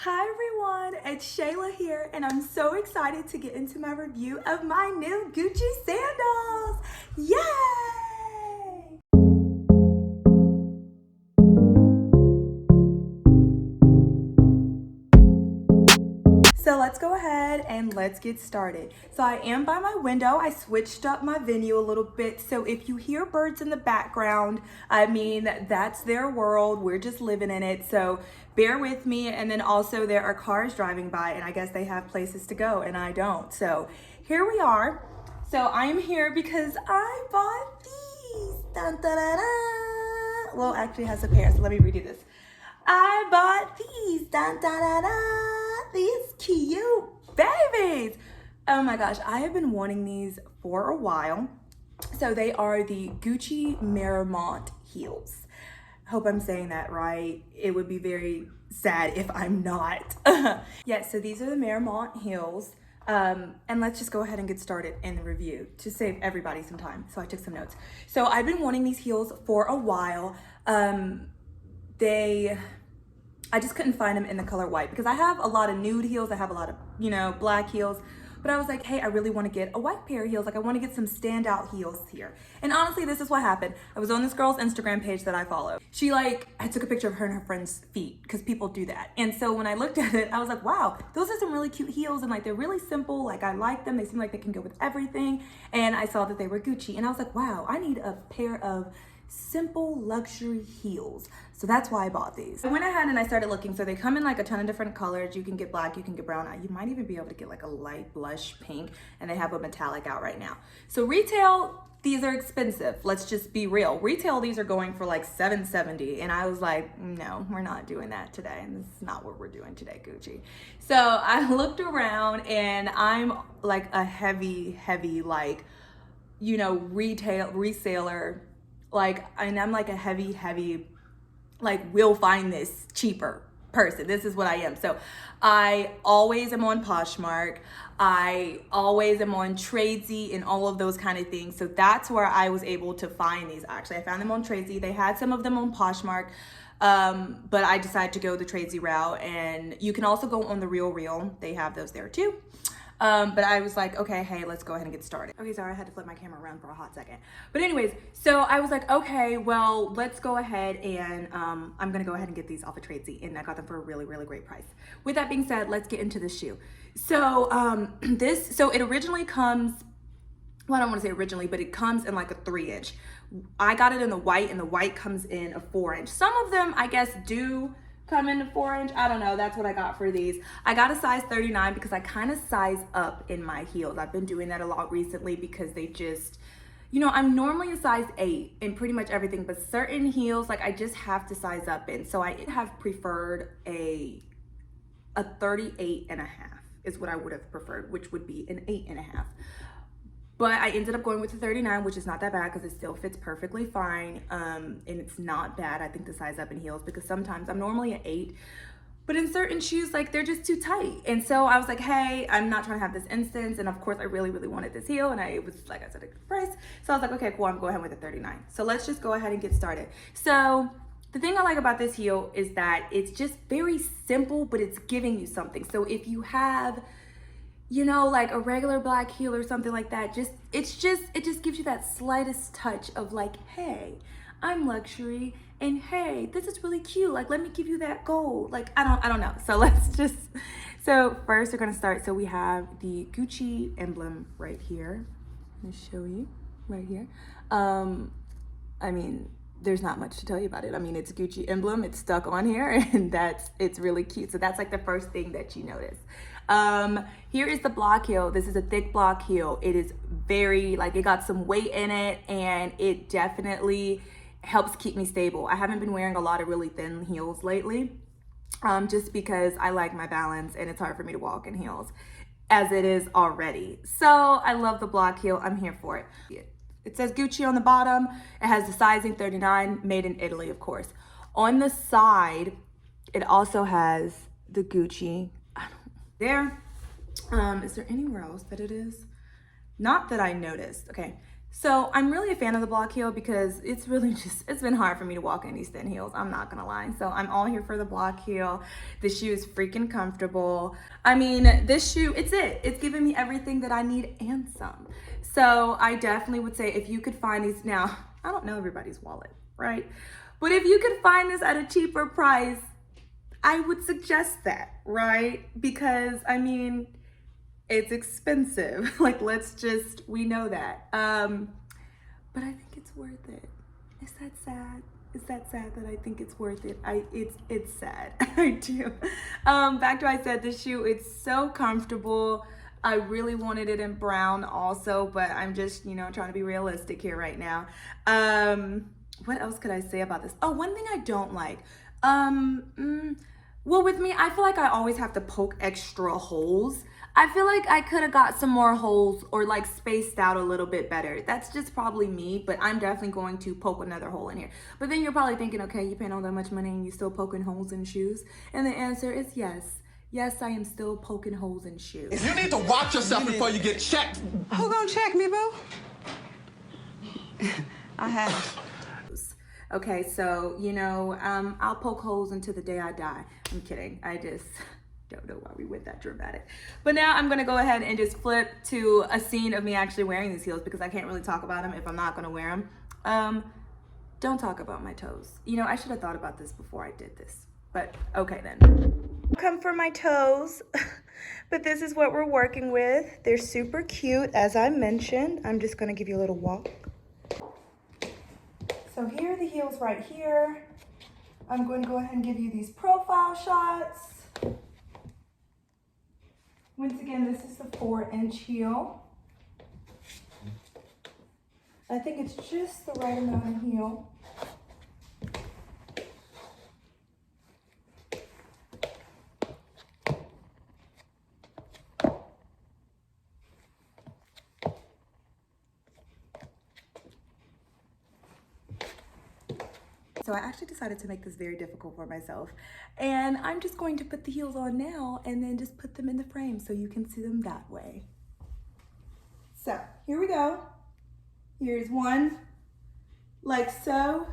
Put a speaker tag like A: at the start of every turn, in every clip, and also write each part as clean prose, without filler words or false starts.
A: Hi everyone, it's Shayla here, and I'm so excited to get into my review of my new Gucci sandals. Yay! So let's go ahead and let's get started. So I am by my window. I switched up my venue a little bit. So if you hear birds in the background, I mean, that's their world. We're just living in it. So bear with me. And then also there are cars driving by, and I guess they have places to go and I don't. So here we are. So I am here because I bought these. Dun, da, da, da. Well, actually it has a pair, so let me redo this. I bought these. Dun, da, da, da. These cute babies. Oh my gosh, I have been wanting these for a while. So they are the Gucci Maramont heels. Hope I'm saying that right. It would be very sad if I'm not. Yeah, so these are the Maramont heels. And let's just go ahead and get started in the review to save everybody some time. So I took some notes. So I've been wanting these heels for a while. I just couldn't find them in the color white because I have a lot of nude heels. I have a lot of, black heels. But I was like, hey, I really want to get a white pair of heels. Like I want to get some standout heels here. And honestly, this is what happened. I was on this girl's Instagram page that I follow. I took a picture of her and her friend's feet because people do that. And so when I looked at it, I was like, wow, those are some really cute heels. And like, they're really simple. Like I like them. They seem like they can go with everything. And I saw that they were Gucci. And I was like, wow, I need a pair of simple luxury heels. So that's why I bought these. I went ahead and I started looking. So they come in like a ton of different colors. You can get black, you can get brown. You might even be able to get like a light blush pink, and they have a metallic out right now. So retail, these are expensive. Let's just be real. Retail, these are going for like $770. And I was like, no, we're not doing that today. And this is not what we're doing today, Gucci. So I looked around and I'm like a heavy, like, reseller. And I'm like a heavy, like, we'll find this cheaper person. This is what I am. So I always am on Poshmark. I always am on Tradesy and all of those kind of things. So that's where I was able to find these. Actually, I found them on Tradesy. They had some of them on Poshmark, but I decided to go the Tradesy route. And you can also go on the Real. They have those there too. But I was like, okay, hey, let's go ahead and get started. Okay, sorry, I had to flip my camera around for a hot second. But anyways, so I was like, okay, well, let's go ahead and I'm gonna go ahead and get these off of Tradesy, and I got them for a really, really great price. With that being said, let's get into this shoe. So so it originally comes, well, I don't want to say originally, but it comes in like a 3-inch. I got it in the white, and the white comes in a 4-inch. Some of them, I guess, do come in a 4-inch. I don't know. That's what I got for these. I got a size 39 because I kind of size up in my heels. I've been doing that a lot recently because they just, I'm normally a size 8 in pretty much everything, but certain heels, like I just have to size up in. So I have preferred a 38 and a half is what I would have preferred, which would be an 8 and a half. But I ended up going with the 39, which is not that bad because it still fits perfectly fine. And it's not bad, I think, to size up in heels, because sometimes I'm normally an 8, but in certain shoes, like, they're just too tight. And so I was like, hey, I'm not trying to have this instance. And of course, I really, really wanted this heel, and it was, like I said, a good price. So I was like, okay, cool, I'm going ahead with the 39. So let's just go ahead and get started. So the thing I like about this heel is that it's just very simple, but it's giving you something. So if you have, like a regular black heel or something like that, it just gives you that slightest touch of like, hey, I'm luxury, and hey, this is really cute. Like, let me give you that gold. Like, I don't know. So first we're gonna start. So we have the Gucci emblem right here. Let me show you right here. I mean, there's not much to tell you about it. I mean, it's a Gucci emblem, it's stuck on here, and it's really cute. So that's like the first thing that you notice. Here is the block heel. This is a thick block heel. It is very, like, it got some weight in it, and it definitely helps keep me stable. I haven't been wearing a lot of really thin heels lately, just because I like my balance, and it's hard for me to walk in heels as it is already. So I love the block heel. I'm here for it. It says Gucci on the bottom. It has the sizing 39, made in Italy, of course. On the side, it also has the Gucci there. Is there anywhere else that it is? Not that I noticed. Okay, So I'm really a fan of the block heel because it's really just, it's been hard for me to walk in these thin heels. I'm not gonna lie. So I'm all here for the block heel. This shoe is freaking comfortable. I mean, this shoe, it's giving me everything that I need and some. So I definitely would say if you could find these, now, I don't know everybody's wallet, right? But if you could find this at a cheaper price, I would suggest that, right? Because I mean, it's expensive. Like, we know that. But I think it's worth it. Is that sad? Is that sad that I think it's worth it? It's sad. I do. Back to what I said, this shoe, it's so comfortable. I really wanted it in brown also, but I'm just, you know, trying to be realistic here right now. What else could I say about this? Oh, one thing I don't like. Well, with me, I feel like I always have to poke extra holes. I feel like I could have got some more holes or like spaced out a little bit better. That's just probably me, but I'm definitely going to poke another hole in here. But then you're probably thinking, okay, you paying all that much money and you still poking holes in shoes? And the answer is yes. Yes, I am still poking holes in shoes.
B: You need to watch yourself before you get checked.
C: Who gonna check me, boo? I have.
A: Okay, so, you know, I'll poke holes until the day I die. I'm kidding. I just don't know why we went that dramatic. But now I'm going to go ahead and just flip to a scene of me actually wearing these heels because I can't really talk about them if I'm not going to wear them. Don't talk about my toes. You know, I should have thought about this before I did this. But okay then. Come for my toes. But this is what we're working with. They're super cute, as I mentioned. I'm just going to give you a little walk. So here are the heels right here. I'm going to go ahead and give you these profile shots. Once again, this is the 4-inch heel. I think it's just the right amount of heel. So I actually decided to make this very difficult for myself. And I'm just going to put the heels on now and then just put them in the frame so you can see them that way. So here we go. Here's one, like so.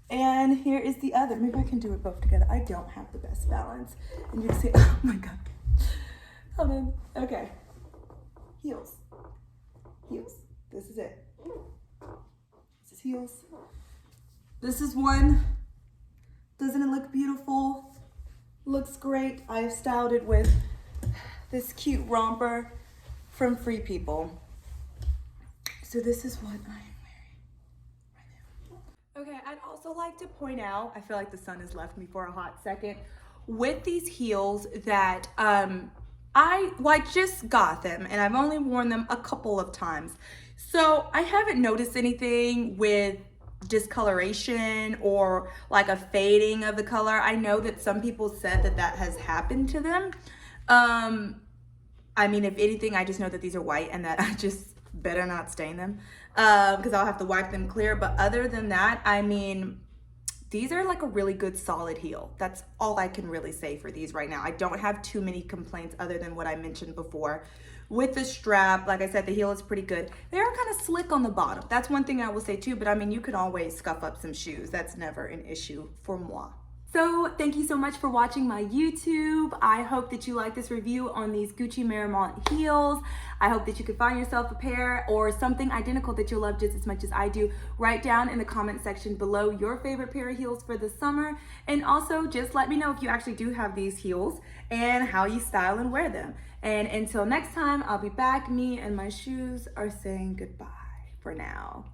A: And here is the other. Maybe I can do it both together. I don't have the best balance. And you can see, oh my God. Hold on, okay. Heels, heels, this is it. This is heels. This is one. Doesn't it look beautiful? Looks great. I have styled it with this cute romper from Free People. So this is what I am wearing right now. Okay, I'd also like to point out, I feel like the sun has left me for a hot second, with these heels that I just got them and I've only worn them a couple of times. So I haven't noticed anything with discoloration or like a fading of the color. I know that some people said that that has happened to them. I mean, if anything, I just know that these are white and that I just better not stain them because I'll have to wipe them clear. But other than that, I mean, these are like a really good solid heel. That's all I can really say for these right now. I don't have too many complaints other than what I mentioned before. With the strap, like I said, the heel is pretty good. They are kind of slick on the bottom. That's one thing I will say too, but I mean, you can always scuff up some shoes. That's never an issue for moi. So thank you so much for watching my YouTube. I hope that you like this review on these Gucci Maramont heels. I hope that you can find yourself a pair or something identical that you'll love just as much as I do. Write down in the comment section below your favorite pair of heels for the summer. And also just let me know if you actually do have these heels and how you style and wear them. And until next time, I'll be back. Me and my shoes are saying goodbye for now.